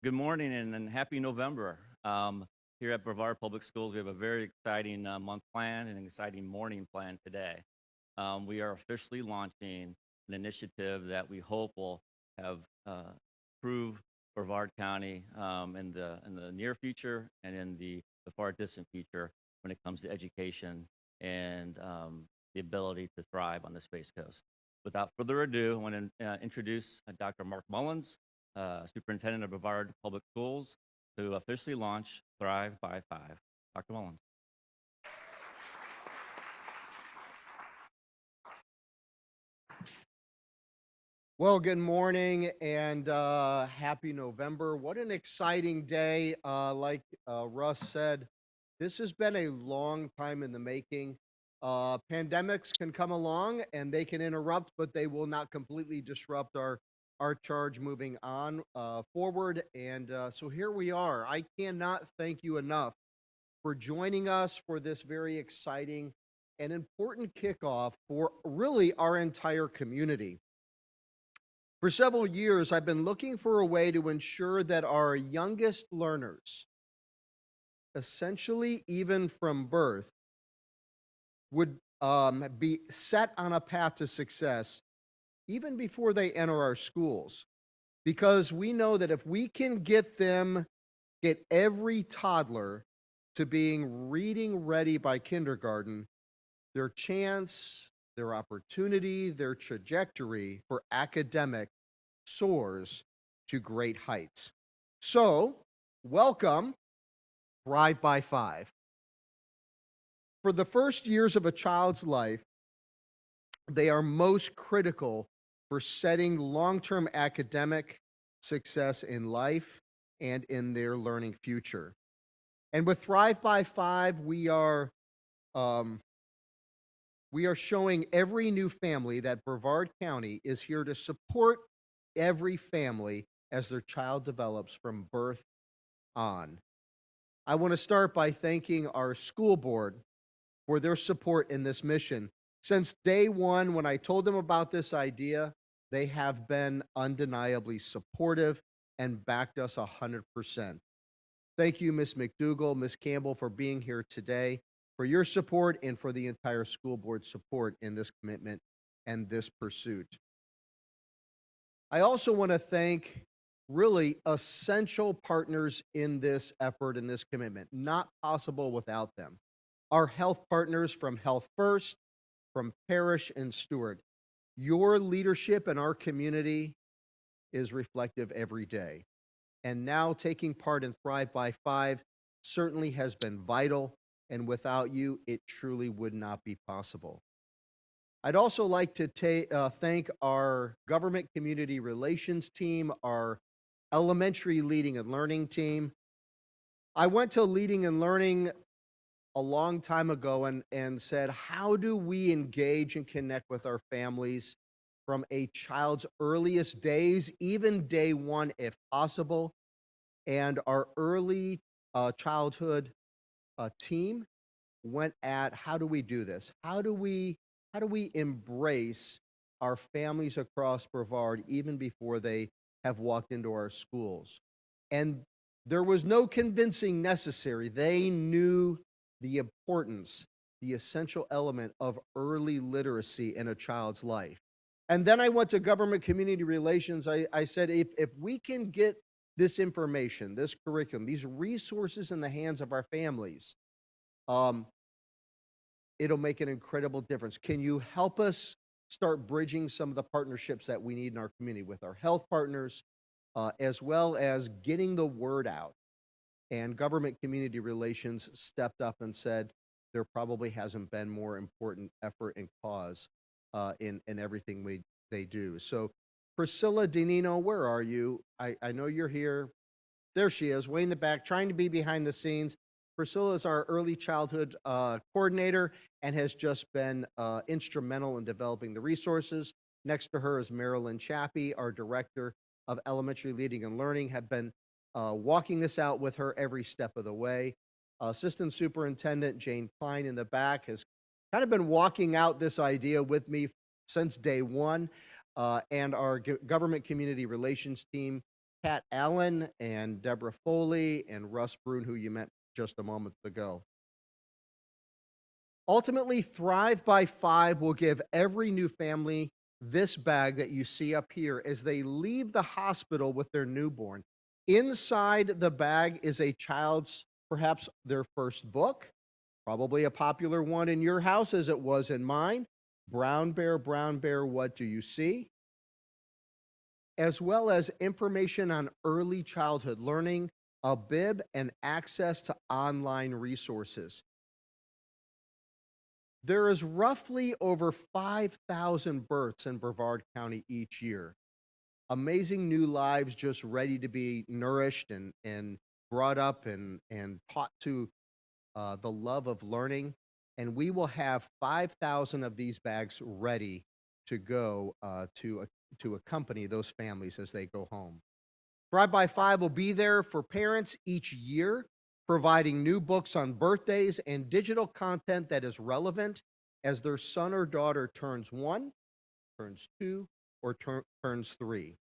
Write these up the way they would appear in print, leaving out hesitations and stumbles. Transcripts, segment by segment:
Good morning and happy November. Here at Brevard Public Schools, we have a very exciting month plan and an exciting morning plan today. We are officially launching an initiative that we hope will have improve Brevard County in the near future and in the far distant future when it comes to education and the ability to thrive on the Space Coast. Without further ado, I want to introduce Dr. Mark Mullins, Superintendent of Brevard Public Schools, to officially launch Thrive by 5. Dr. Mullins. Well, good morning and happy November. What an exciting day. Like Russ said, this has been a long time in the making. Pandemics can come along and they can interrupt, but they will not completely disrupt our charge moving on forward. And so here we are. I cannot thank you enough for joining us for this very exciting and important kickoff for really our entire community. For several years, I've been looking for a way to ensure that our youngest learners, essentially even from birth, would be set on a path to success even before they enter our schools. Because we know that if we can get every toddler to being reading ready by kindergarten, their chance, their opportunity, their trajectory for academic soars to great heights. So, welcome, Thrive by 5. For the first years of a child's life, they are most critical for setting long-term academic success in life and in their learning future. And with Thrive by 5, we are showing every new family that Brevard County is here to support every family as their child develops from birth on. I want to start by thanking our school board for their support in this mission. Since day one, when I told them about this idea, they have been undeniably supportive and backed us 100%. Thank you, Ms. McDougall, Ms. Campbell, for being here today, for your support, and for the entire school board support in this commitment and this pursuit. I also want to thank really essential partners in this effort and this commitment, not possible without them. Our health partners from Health First, from Parish and Stewart. Your leadership in our community is reflective every day. And now taking part in Thrive by 5 certainly has been vital, and without you, it truly would not be possible. I'd also like to thank our government community relations team, our elementary leading and learning team. I went to leading and learning a long time ago and said, how do we engage and connect with our families from a child's earliest days, even day one if possible? And our early childhood team went at, how do we do this? How do we embrace our families across Brevard even before they have walked into our schools? And there was no convincing necessary. They knew the importance, the essential element of early literacy in a child's life. And then I went to government community relations. I said, if we can get this information, this curriculum, these resources in the hands of our families, it'll make an incredible difference. Can you help us start bridging some of the partnerships that we need in our community with our health partners, as well as getting the word out? And government community relations stepped up and said, there probably hasn't been more important effort and cause in everything they do. So Priscilla Danino, where are you? I know you're here. There she is, way in the back, trying to be behind the scenes. Priscilla is our early childhood coordinator and has just been instrumental in developing the resources. Next to her is Marilyn Chappie, our director of elementary leading and learning, have been walking this out with her every step of the way. Assistant Superintendent Jane Klein in the back has kind of been walking out this idea with me since day one. And our government community relations team Kat Allen and Deborah Foley and Russ Brune, who you met just a moment ago. Ultimately, Thrive by 5 will give every new family this bag that you see up here as they leave the hospital with their newborn. Inside the bag is a child's, perhaps their first book, probably a popular one in your house as it was in mine. Brown Bear, What Do You See? As well as information on early childhood learning, a bib, and access to online resources. There is roughly over 5,000 births in Brevard County each year. Amazing new lives just ready to be nourished and brought up and taught to the love of learning. And we will have 5,000 of these bags ready to go to accompany those families as they go home. Thrive by 5 will be there for parents each year, providing new books on birthdays and digital content that is relevant as their son or daughter turns 1, turns 2, or turns 3.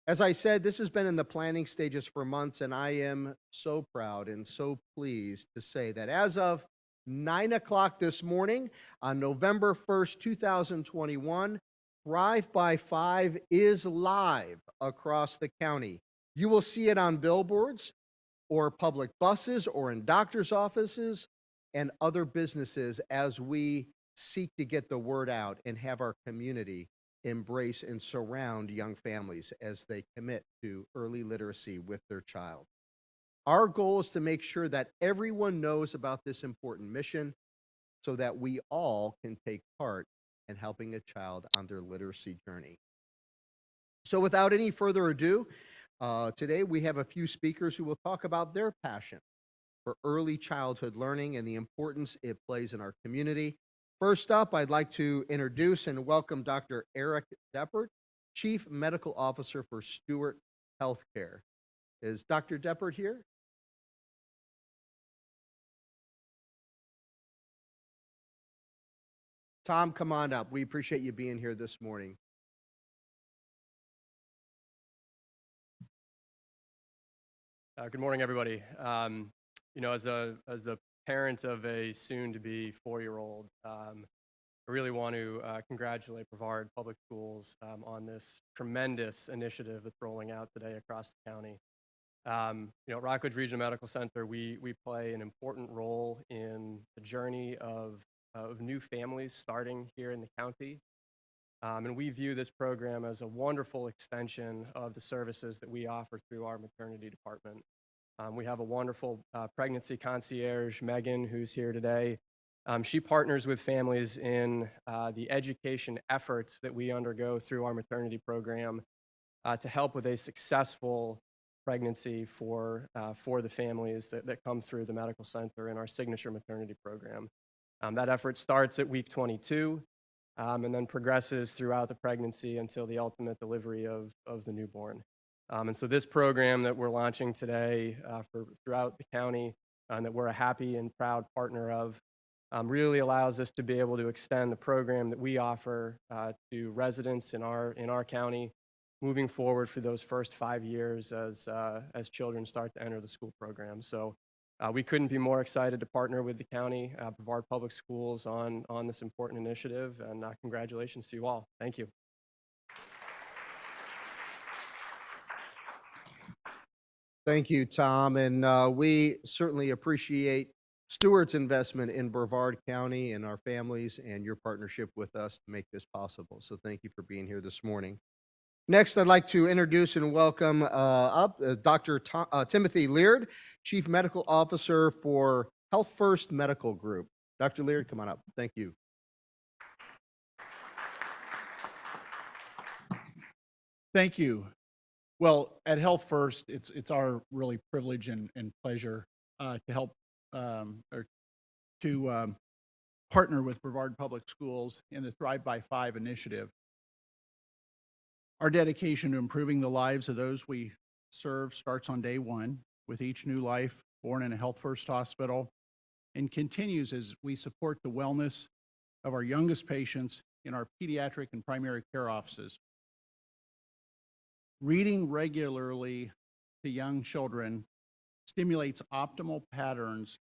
As I said, this has been in the planning stages for months, and I am so proud and so pleased to say that as of 9 o'clock this morning on November 1st, 2021, Thrive by 5 is live across the county. You will see it on billboards or public buses or in doctor's offices and other businesses as we seek to get the word out and have our community embrace and surround young families as they commit to early literacy with their child. Our goal is to make sure that everyone knows about this important mission so that we all can take part in helping a child on their literacy journey. So without any further ado, today we have a few speakers who will talk about their passion for early childhood learning and the importance it plays in our community. First up, I'd like to introduce and welcome Dr. Eric Deppert, Chief Medical Officer for Stewart Healthcare. Is Dr. Deppert here? Tom, come on up. We appreciate you being here this morning. Good morning, everybody. As the parent of a soon-to-be 4-year-old, I really want to congratulate Brevard Public Schools on this tremendous initiative that's rolling out today across the county. At Rockledge Regional Medical Center, we play an important role in the journey of new families starting here in the county. And we view this program as a wonderful extension of the services that we offer through our maternity department. We have a wonderful pregnancy concierge, Megan, who's here today. She partners with families in the education efforts that we undergo through our maternity program to help with a successful pregnancy for the families that come through the medical center in our signature maternity program. That effort starts at week 22 and then progresses throughout the pregnancy until the ultimate delivery of the newborn. And so this program that we're launching today throughout the county and that we're a happy and proud partner of really allows us to be able to extend the program that we offer to residents in our county moving forward for those first 5 years as children start to enter the school program. So we couldn't be more excited to partner with the county, Brevard Public Schools, on this important initiative, and congratulations to you all. Thank you. Thank you, Tom, and we certainly appreciate Stewart's investment in Brevard County and our families and your partnership with us to make this possible. So thank you for being here this morning. Next, I'd like to introduce and welcome Dr. Timothy Laird, Chief Medical Officer for Health First Medical Group. Dr. Laird, come on up. Thank you. Thank you. Well, at Health First, it's our really privilege and pleasure to help or to partner with Brevard Public Schools in the Thrive by 5 initiative. Our dedication to improving the lives of those we serve starts on day one with each new life born in a Health First hospital and continues as we support the wellness of our youngest patients in our pediatric and primary care offices. Reading regularly to young children stimulates optimal patterns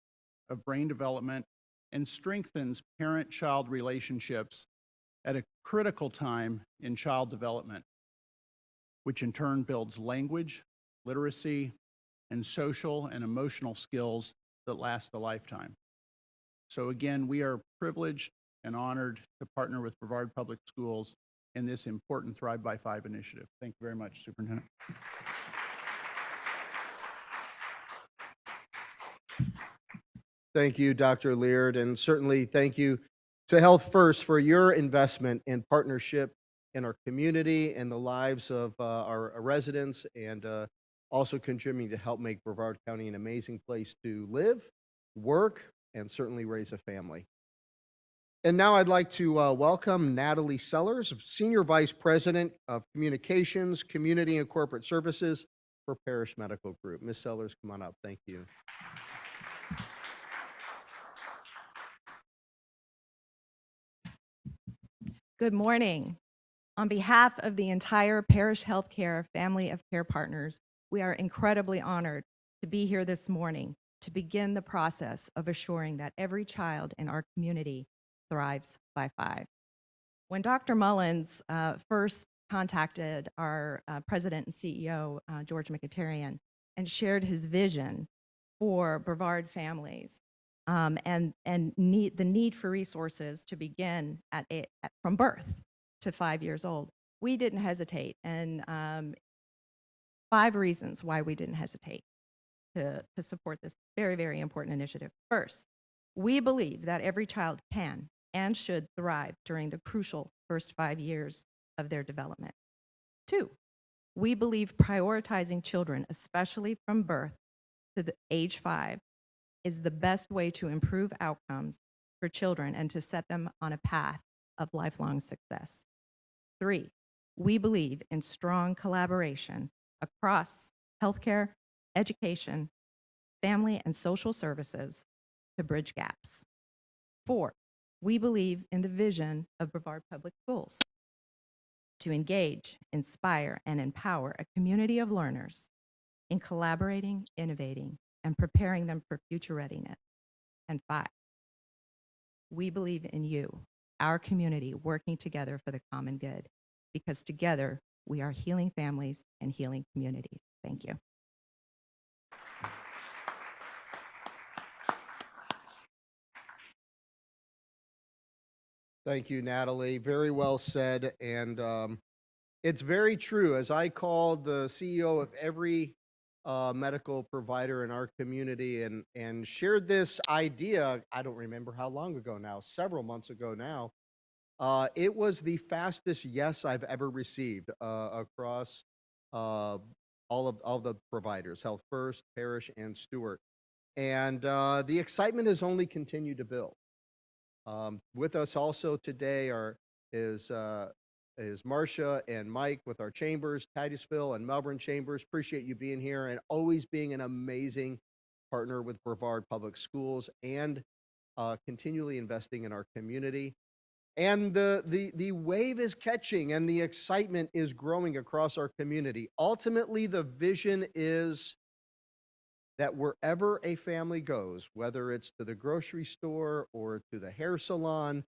of brain development and strengthens parent-child relationships at a critical time in child development, which in turn builds language, literacy, and social and emotional skills that last a lifetime. So again, we are privileged and honored to partner with Brevard Public Schools in this important Thrive by 5 initiative. Thank you very much, Superintendent. Thank you, Dr. Laird, and certainly thank you to Health First for your investment and partnership in our community and the lives of our residents, and also contributing to help make Brevard County an amazing place to live, work, and certainly raise a family. And now I'd like to welcome Natalie Sellers, Senior Vice President of Communications, Community and Corporate Services for Parish Medical Group. Ms. Sellers, come on up. Thank you. Good morning. On behalf of the entire Parish Healthcare family of care partners, we are incredibly honored to be here this morning to begin the process of assuring that every child in our community thrives by 5. When Dr. Mullins first contacted our president and CEO, George McIntyre, and shared his vision for Brevard families, and the need for resources to begin from birth to 5 years old, we didn't hesitate. And 5 reasons why we didn't hesitate to support this very, very important initiative. First, we believe that every child can and should thrive during the crucial first 5 years of their development. 2, we believe prioritizing children, especially from birth to the age 5, is the best way to improve outcomes for children and to set them on a path of lifelong success. 3, we believe in strong collaboration across healthcare, education, family and social services to bridge gaps. 4, we believe in the vision of Brevard Public Schools to engage, inspire, and empower a community of learners in collaborating, innovating, and preparing them for future readiness. And 5, we believe in you, our community, working together for the common good, because together we are healing families and healing communities. Thank you. Thank you, Natalie. Very well said. And it's very true. As I called the CEO of every medical provider in our community and shared this idea, I don't remember how long ago now, several months ago now, it was the fastest yes I've ever received across all the providers, Health First, Parish, and Stewart. And the excitement has only continued to build. With us also today is Marcia and Mike with our chambers, Titusville and Melbourne chambers. Appreciate you being here and always being an amazing partner with Brevard Public Schools and continually investing in our community. And the wave is catching and the excitement is growing across our community. Ultimately, the vision is that wherever a family goes, whether it's to the grocery store or to the hair salon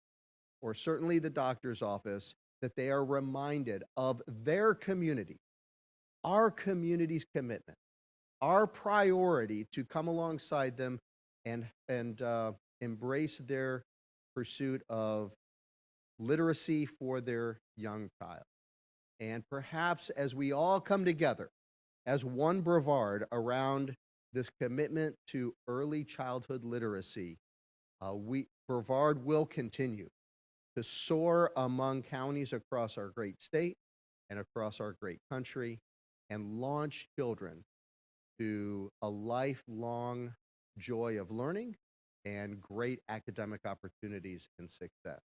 or certainly the doctor's office, that they are reminded of their community, our community's commitment, our priority to come alongside them and embrace their pursuit of literacy for their young child. And perhaps as we all come together as one Brevard around this commitment to early childhood literacy, Brevard will continue to soar among counties across our great state and across our great country and launch children to a lifelong joy of learning and great academic opportunities and success.